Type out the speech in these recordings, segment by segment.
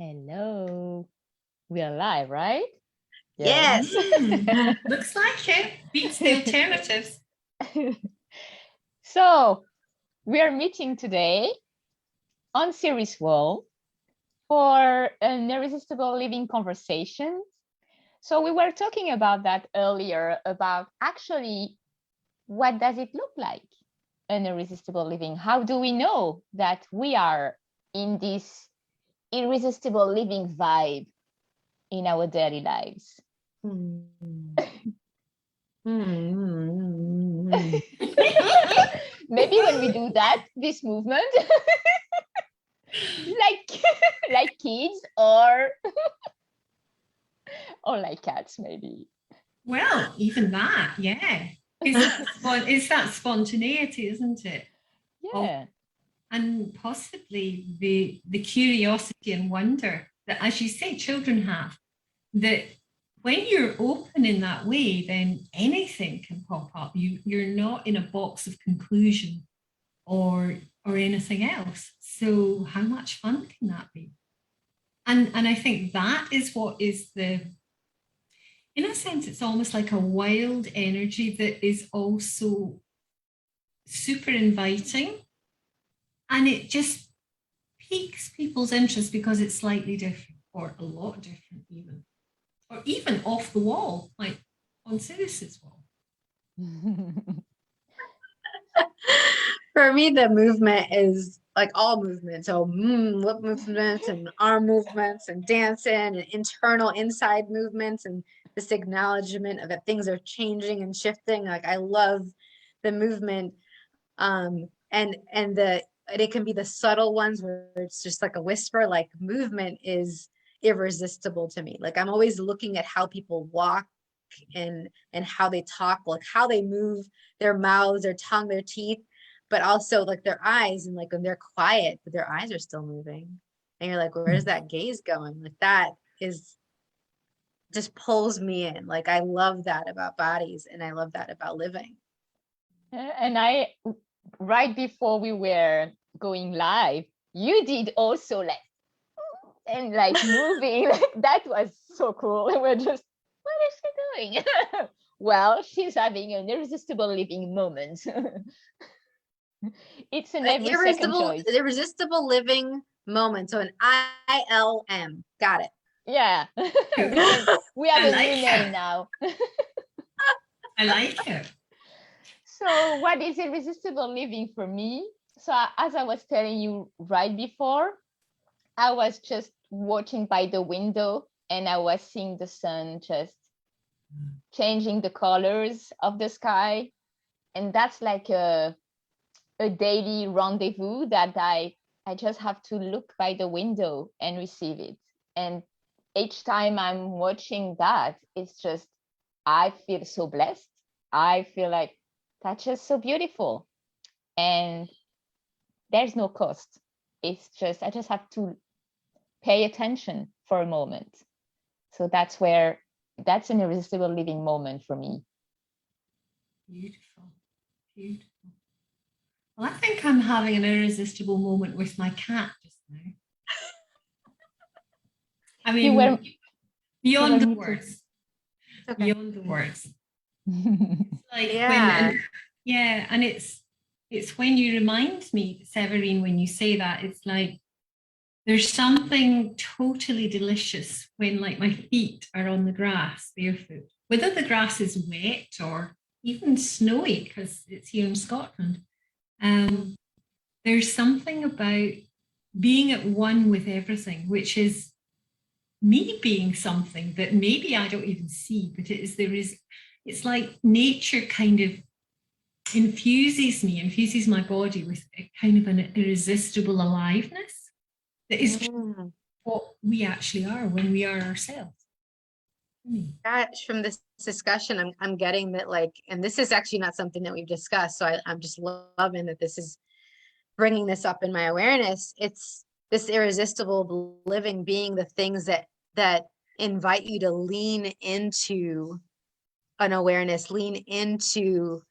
Hello. We are live, right? Yes. Looks like it. Beats the alternatives. So, we are meeting today on Siris Wall for an Irresistible Living conversation. So, we were talking about that earlier, about actually what does it look like, an irresistible living? How do we know that we are in this irresistible living vibe in our daily lives? Maybe when we do that, this movement, like kids or like cats, maybe. Well, even that, yeah. It's that spontaneity, isn't it? Yeah. And possibly the curiosity and wonder that, as you say, children have, that when you're open in that way, then anything can pop up. You're not in a box of conclusion or anything else. So how much fun can that be? And I think that is what is in a sense, it's almost like a wild energy that is also super inviting. And it just piques people's interest because it's slightly different, or a lot different even. Or even off the wall, like on Siris's wall. For me, the movement is like all movements. So lip movements and arm movements and dancing and internal inside movements and this acknowledgement of that things are changing and shifting. Like I love the movement. And it can be the subtle ones where it's just like a whisper, like movement is irresistible to me. Like I'm always looking at how people walk and how they talk, like how they move their mouths, their tongue, their teeth, but also like their eyes, and like when they're quiet, but their eyes are still moving. And you're like, where's that gaze going? Like that is just pulls me in. Like I love that about bodies, and I love that about living. And I, right before we were going live, you did also like moving. That was so cool. We're just, what is she doing? Well, she's having an irresistible living moment. It's an every second choice. Irresistible living moment. So an ILM. Got it. Yeah. We have a new name now. I like it. So what is irresistible living for me? So as I was telling you right before, I was just watching by the window and I was seeing the sun just changing the colors of the sky. And that's like a daily rendezvous that I just have to look by the window and receive it. And each time I'm watching that, it's just, I feel so blessed. I feel like that's just so beautiful. And there's no cost. It's just, I just have to pay attention for a moment. So that's an irresistible living moment for me. Beautiful, beautiful. Well, I think I'm having an irresistible moment with my cat just now. I mean, beyond the words. Okay. Beyond the words. Like and it's when you remind me, Severine, when you say that, it's like there's something totally delicious when like my feet are on the grass barefoot, whether the grass is wet or even snowy because it's here in Scotland. There's something about being at one with everything, which is me being something that maybe I don't even see, but it's like nature kind of infuses my body with a kind of an irresistible aliveness that is what we actually are when we are ourselves. Gosh, from this discussion, I'm getting that, like, and this is actually not something that we've discussed, so I'm just loving that this is bringing this up in my awareness. It's this irresistible living being the things that invite you to lean into an awareness, lean into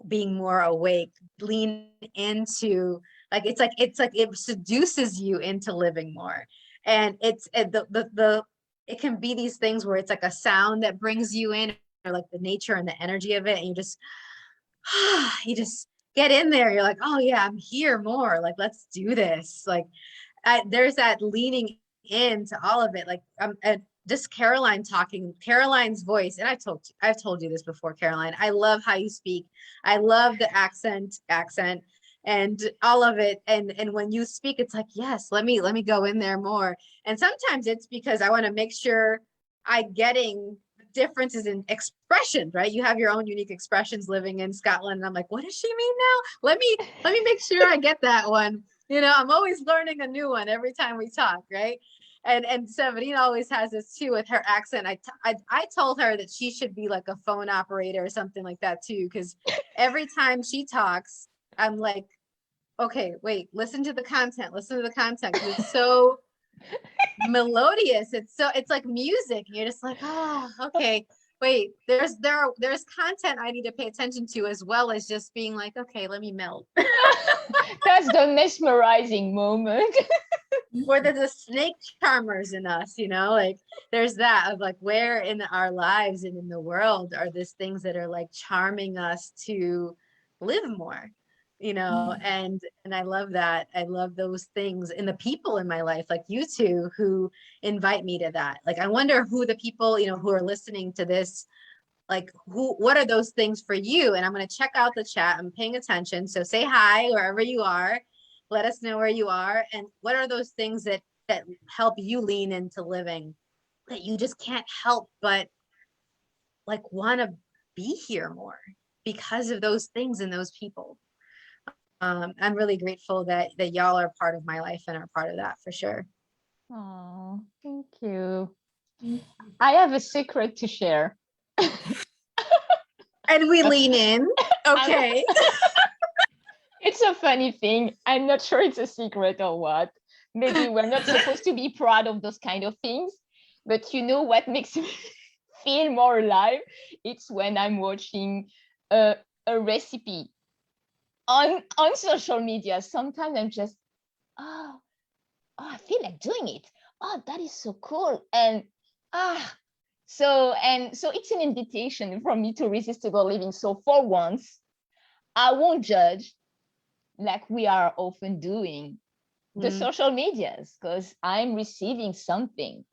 being more awake, lean into, like it seduces you into living more. And it can be these things where it's like a sound that brings you in, or like the nature and the energy of it, and you just get in there. You're like, oh yeah, I'm here more. Like, let's do this. Like, there's that leaning into all of it. Like, just Caroline's voice. And I've told you this before, Caroline. I love how you speak. I love the accent and all of it. And when you speak, it's like, yes, let me go in there more. And sometimes it's because I want to make sure I'm getting differences in expression, right? You have your own unique expressions living in Scotland. And I'm like, what does she mean now? Let me make sure I get that one. You know, I'm always learning a new one every time we talk, right? And Severine always has this too with her accent. I told her that she should be like a phone operator or something like that too, because every time she talks, I'm like, okay, wait, listen to the content, because it's so melodious. It's like music. You're just like, oh, okay, wait, there's content I need to pay attention to, as well as just being like, okay, let me melt. That's the mesmerizing moment. Or there's the snake charmers in us, you know, like there's that of like, where in our lives and in the world are these things that are like charming us to live more, you know. And I love that. I love those things in the people in my life, like you two, who invite me to that. Like, I wonder who the people, you know, who are listening to this, like, what are those things for you? And I'm going to check out the chat. I'm paying attention. So say hi wherever you are. Let us know where you are, and what are those things that help you lean into living, that you just can't help but like want to be here more because of those things and those people. I'm really grateful that y'all are part of my life and are part of that, for sure. Oh, thank you. I have a secret to share. And we lean in. Okay. It's a funny thing. I'm not sure it's a secret or what. Maybe we're not supposed to be proud of those kind of things, but you know what makes me feel more alive? It's when I'm watching a recipe on social media. Sometimes I'm just, oh, I feel like doing it. Oh, that is so cool. And so it's an invitation for me to Irresistible Living. So for once, I won't judge, like we are often doing the social medias, because I'm receiving something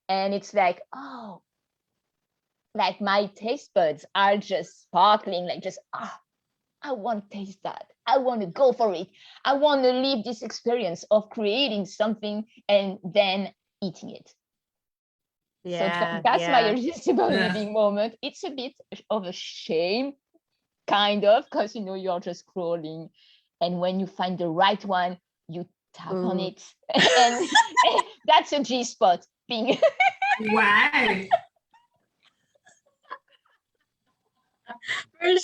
and it's like, oh, like my taste buds are just sparkling, like just, I want to taste that. I want to go for it. I want to live this experience of creating something and then eating it. Yeah, so that's my Irresistible Living moment. It's a bit of a shame, kind of, because you know you're just scrolling, and when you find the right one, you tap on it, and that's a G spot being. Wow. For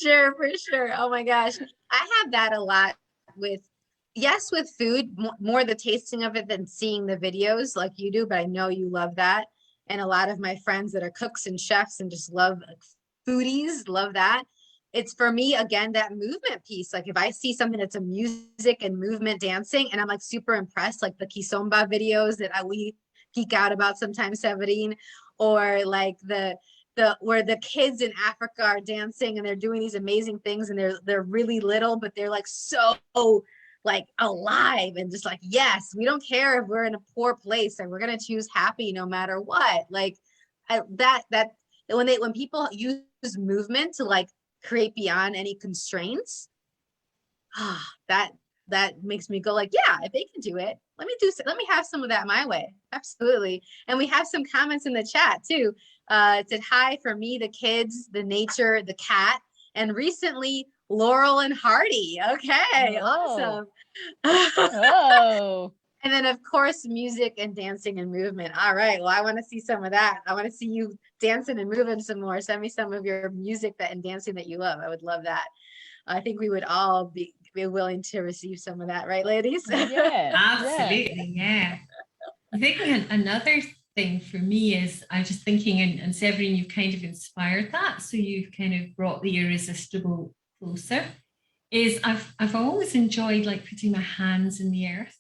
sure. Oh my gosh, I have that a lot with food, more the tasting of it than seeing the videos like you do, but I know you love that. And a lot of my friends that are cooks and chefs and just love, like, foodies, love that. It's, for me, again, that movement piece. Like, if I see something that's a music and movement dancing, and I'm like super impressed, like the Kizomba videos that we geek out about sometimes, Severine, or like the where the kids in Africa are dancing and they're doing these amazing things, and they're really little, but they're like so like alive and just like, yes, we don't care if we're in a poor place, and we're gonna choose happy no matter what. Like, when people use movement to like create beyond any constraints, that makes me go like, yeah, if they can do it, let me have some of that my way. Absolutely. And we have some comments in the chat too. It said, hi for me, the kids, the nature, the cat, and recently Laurel and Hardy. Okay, awesome. Oh. And then, of course, music and dancing and movement. All right. Well, I want to see some of that. I want to see you dancing and moving some more. Send me some of your music and dancing that you love. I would love that. I think we would all be willing to receive some of that, right, ladies? Yeah, absolutely. Yeah. I think another thing for me is, I was just thinking, and Severine, you've kind of inspired that. So you've kind of brought the Irresistible closer. Is I've always enjoyed like putting my hands in the earth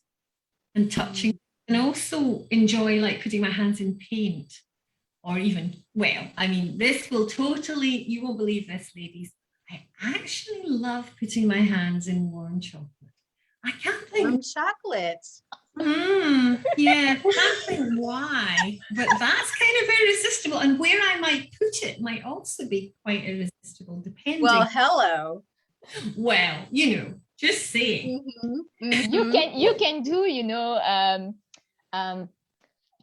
and touching and also enjoy like putting my hands in paint, or even, well, I mean, this will totally, you won't believe this, ladies. I actually love putting my hands in warm chocolate. I can't think. Warm chocolate. Yeah, can't think why, but that's kind of irresistible. And where I might put it might also be quite irresistible, depending. Well, hello. Well, you know, just saying. Mm-hmm. Mm-hmm. You can do,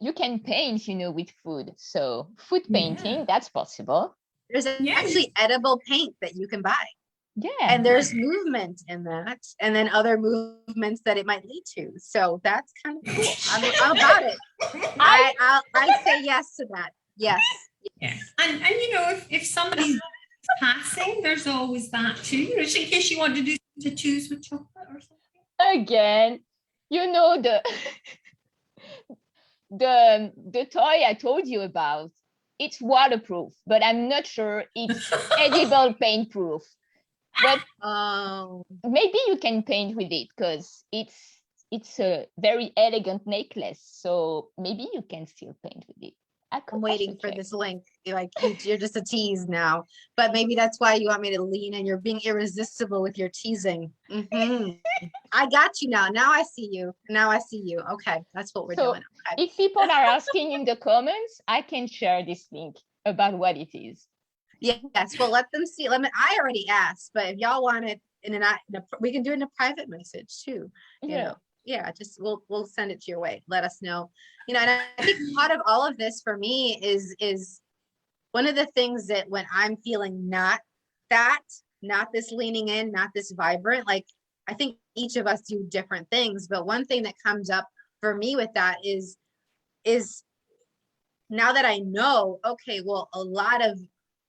you can paint, with food. So food painting, that's possible. There's actually edible paint that you can buy. Yeah. And there's movement in that, and then other movements that it might lead to. So that's kind of cool. I'm about it. I say yes to that. Yes. Yeah. And if somebody's passing, there's always that too. Just in case you want to do tattoos with chocolate or something. Again, the toy I told you about, it's waterproof, but I'm not sure it's edible paint proof. But maybe you can paint with it, because it's a very elegant necklace. So maybe you can still paint with it. I'm waiting for this link. Like, you're just a tease now, but maybe that's why you want me to lean in. You're being irresistible with your teasing. Mm-hmm. I got you now. Now I see you. Okay, that's what we're doing. Okay. If people are asking in the comments, I can share this link about what it is. Yes, well, let them see. I already asked, but if y'all want it we can do it in a private message too. Just we'll send it to your way. Let us know. And I think part of all of this for me is one of the things that when I'm feeling not this leaning in, not this vibrant, like, I think each of us do different things, but one thing that comes up for me with that is now that I know, okay, well, a lot of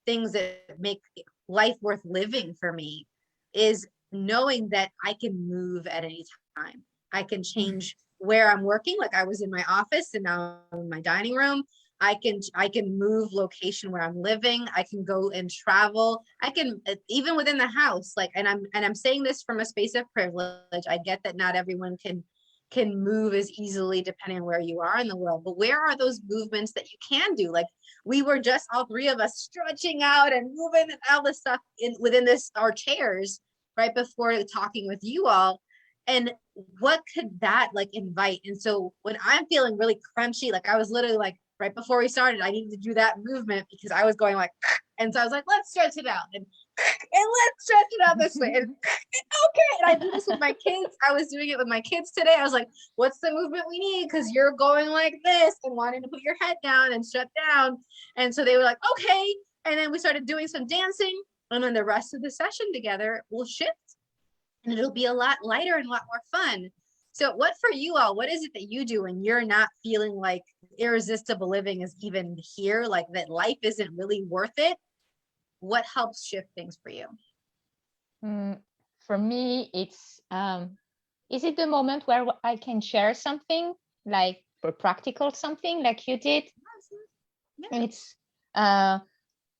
things that make life worth living for me is knowing that I can move at any time. I can change where I'm working. Like, I was in my office and now I'm in my dining room. I can move location where I'm living. I can go and travel. I can, even within the house, like, and I'm saying this from a space of privilege. I get that not everyone can move as easily depending on where you are in the world, but where are those movements that you can do? Like, we were just, all three of us, stretching out and moving and all this stuff within our chairs right before talking with you all. And what could that like invite? And so when I'm feeling really crunchy, like, I was literally like, right before we started, I needed to do that movement because I was going like, and so I was like, let's stretch it out and let's stretch it out this way. And okay. And I do this with my kids. I was doing it with my kids today. I was like, what's the movement we need? Because you're going like this and wanting to put your head down and shut down. And so they were like, okay. And then we started doing some dancing. And then the rest of the session together will shift. And it'll be a lot lighter and a lot more fun. So what for you all, what is it that you do when you're not feeling like irresistible living is even here, like that life isn't really worth it? What helps shift things for you? For me, it's, is it the moment where I can share something, like for practical something like you did? Yeah.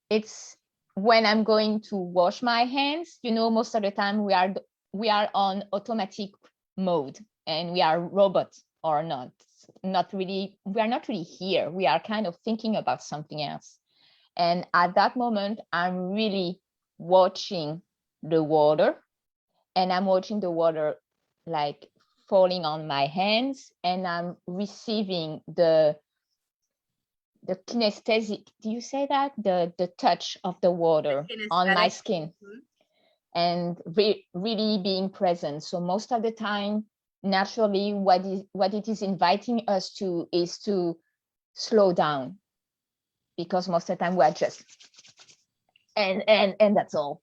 It's when I'm going to wash my hands, most of the time we are on automatic mode and we are robots or not really, we are not really here. We are kind of thinking about something else. And at that moment, I'm really watching the water, and I'm watching the water like falling on my hands, and I'm receiving the kinesthetic, do you say that? The touch of the water on my skin. Mm-hmm. And really being present. So most of the time, naturally, what it is inviting us to is to slow down, because most of the time we are just and that's all.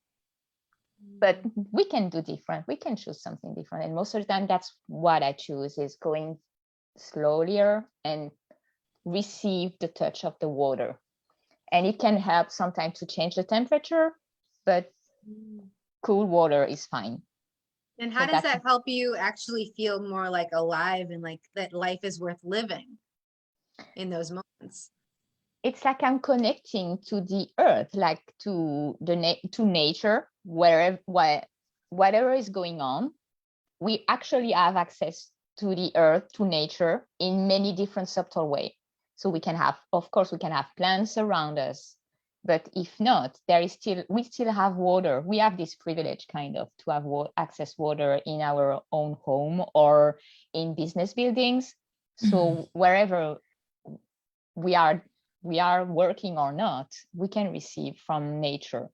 But we can do different. We can choose something different. And most of the time, that's what I choose, is going slower and receive the touch of the water. And it can help sometimes to change the temperature, but cool water is fine. And how does that help you actually feel more like alive and like that life is worth living in those moments? It's like I'm connecting to the earth, like to to nature, whatever is going on. We actually have access to the earth, to nature in many different subtle ways. So we can have, of course, we can have plants around us, but if not, we still have water. We have this privilege kind of to have access water in our own home or in business buildings. So wherever we are working or not, we can receive from nature.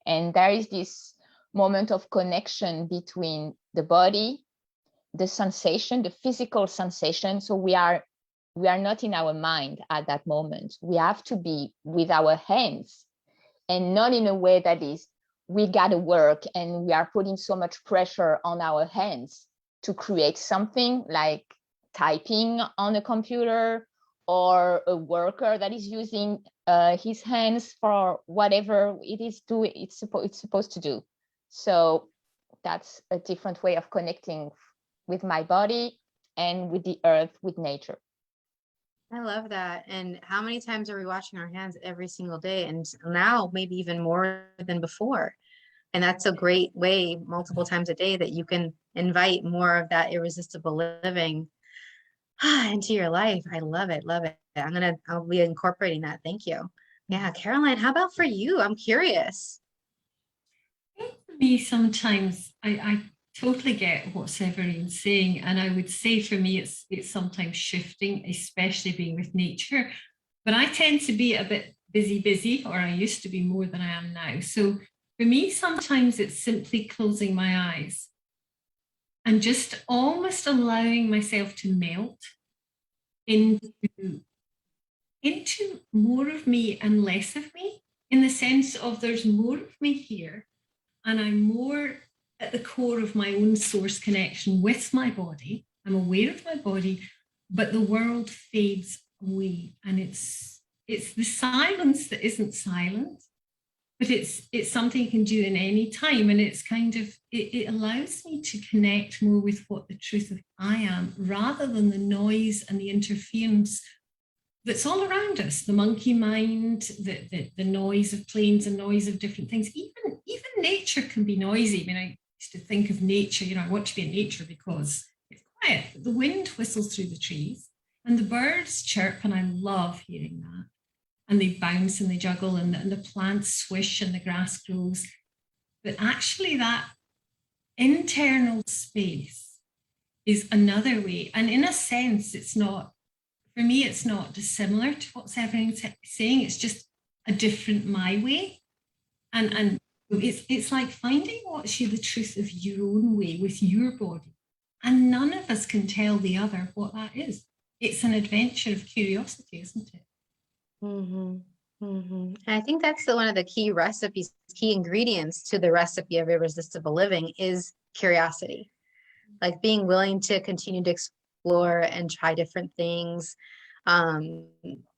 And there is this moment of connection between the body, the sensation, the physical sensation. So we are not in our mind at that moment. We have to be with our hands, and not in a way that is, we gotta work and we are putting so much pressure on our hands to create something like typing on a computer, or a worker that is using his hands for whatever it's supposed to do. So that's a different way of connecting with my body and with the earth, with nature. I love that. And how many times are we washing our hands every single day? And now maybe even more than before. And that's a great way, multiple times a day, that you can invite more of that irresistible living into your life. I love it. Love it. I'll be incorporating that. Thank you. Yeah. Caroline, how about for you? I'm curious. For me, sometimes I totally get what Severine's saying. And I would say for me, it's sometimes shifting, especially being with nature. But I tend to be a bit busy, or I used to be more than I am now. So for me, sometimes it's simply closing my eyes and just almost allowing myself to melt into more of me and less of me, in the sense of there's more of me here, and I'm more at the core of my own source connection with my body. I'm aware of my body, but the world fades away, and it's the silence that isn't silent, but it's something you can do in any time. And it's kind of, it allows me to connect more with what the truth of I am, rather than the noise and the interference that's all around us, the monkey mind, the noise of planes and noise of different things. Even nature can be noisy. I mean, I used to think of nature, I want to be in nature because it's quiet. But the wind whistles through the trees and the birds chirp, and I love hearing that. And they bounce and they juggle, and the plants swish and the grass grows. But actually that internal space is another way. And in a sense, for me, it's not dissimilar to what Severine's saying. It's just a different my way. And it's like finding what's the truth of your own way with your body. And none of us can tell the other what that is. It's an adventure of curiosity, isn't it? Mm-hmm. Mm-hmm. And I think that's one of the key ingredients to the recipe of irresistible living is curiosity. Like being willing to continue to explore and try different things. I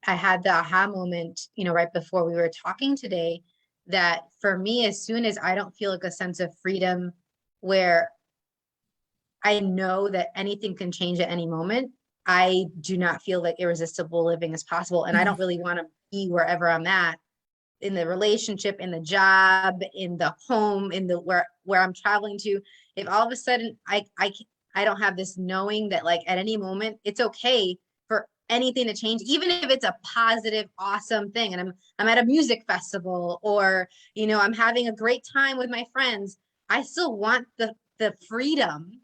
had the aha moment, right before we were talking today, that for me, as soon as I don't feel like a sense of freedom where I know that anything can change at any moment, I do not feel like irresistible living is possible. And I don't really want to be wherever I'm at, in the relationship, in the job, in the home, in the where I'm traveling to. If all of a sudden I don't have this knowing that like at any moment it's okay for anything to change, even if it's a positive, awesome thing. And I'm at a music festival, or I'm having a great time with my friends. I still want the freedom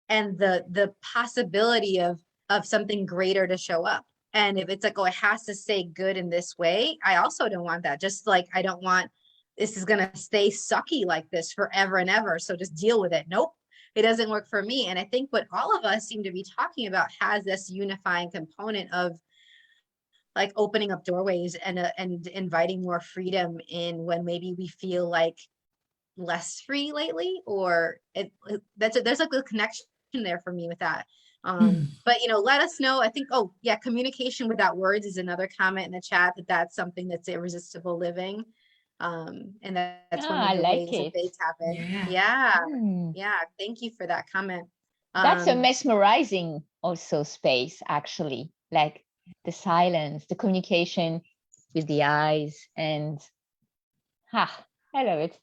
and the possibility of something greater to show up. And if it's like, oh, it has to stay good in this way, I also don't want that. Just like I don't want this is gonna stay sucky like this forever and ever, so just deal with it. Nope, it doesn't work for me. And I think what all of us seem to be talking about has this unifying component of like opening up doorways and inviting more freedom in when maybe we feel like less free lately, or there's like a connection there for me with that. But let us know. I think, communication without words is another comment in the chat, that's something that's irresistible living. And that's one of the ways that they tap in. Yeah. Thank you for that comment. That's a mesmerizing also space, actually, like the silence, the communication with the eyes, and I love it.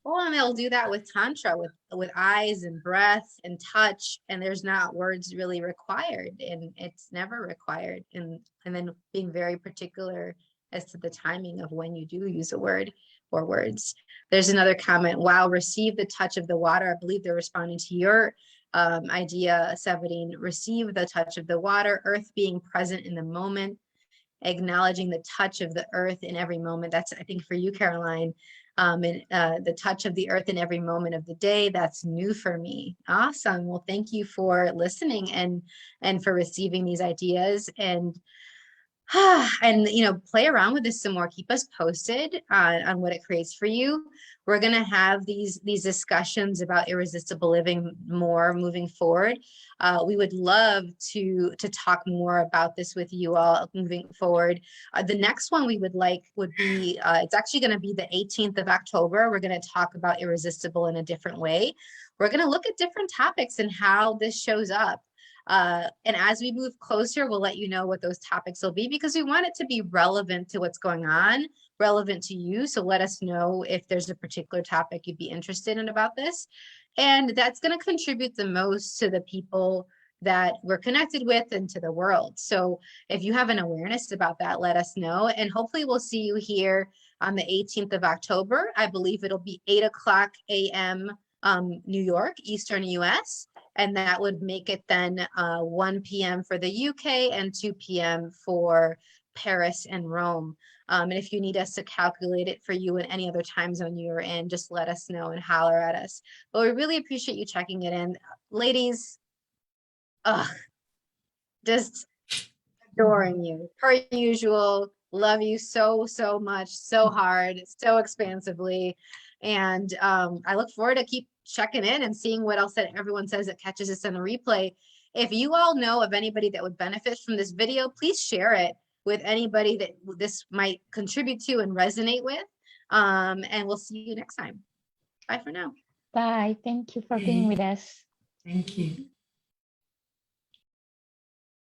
Well, and they'll do that with tantra, with eyes and breath and touch, and there's not words really required, and it's never required. And then being very particular as to the timing of when you do use a word or words. There's another comment. Wow, receive the touch of the water. I believe they're responding to your idea, Severine. Receive the touch of the water, earth being present in the moment, acknowledging the touch of the earth in every moment. That's, I think, for you, Caroline. And the touch of the earth in every moment of the day. That's new for me. Awesome. Well, thank you for listening and for receiving these ideas, and play around with this some more. Keep us posted on what it creates for you. We're going to have these discussions about irresistible living more moving forward. We would love to talk more about this with you all moving forward. The next one we would be it's actually going to be the 18th of October. We're going to talk about irresistible in a different way. We're going to look at different topics and how this shows up. And as we move closer, we'll let you know what those topics will be, because we want it to be relevant to what's going on, relevant to you. So let us know if there's a particular topic you'd be interested in about this. And that's going to contribute the most to the people that we're connected with and to the world. So if you have an awareness about that, let us know. And hopefully we'll see you here on the 18th of October. I believe it'll be 8:00 a.m. New York, Eastern US. And that would make it then 1 p.m. for the UK and 2 p.m. for Paris and Rome. And if you need us to calculate it for you in any other time zone you're in, just let us know and holler at us. But we really appreciate you checking it in. Ladies, just adoring you per usual. Love you so, so much, so hard, so expansively. And I look forward to keep checking in and seeing what else that everyone says that catches us in the replay. If you all know of anybody that would benefit from this video, please share it with anybody that this might contribute to and resonate with. And we'll see you next time. Bye for now. Bye. Thank you for being with us. Thank you.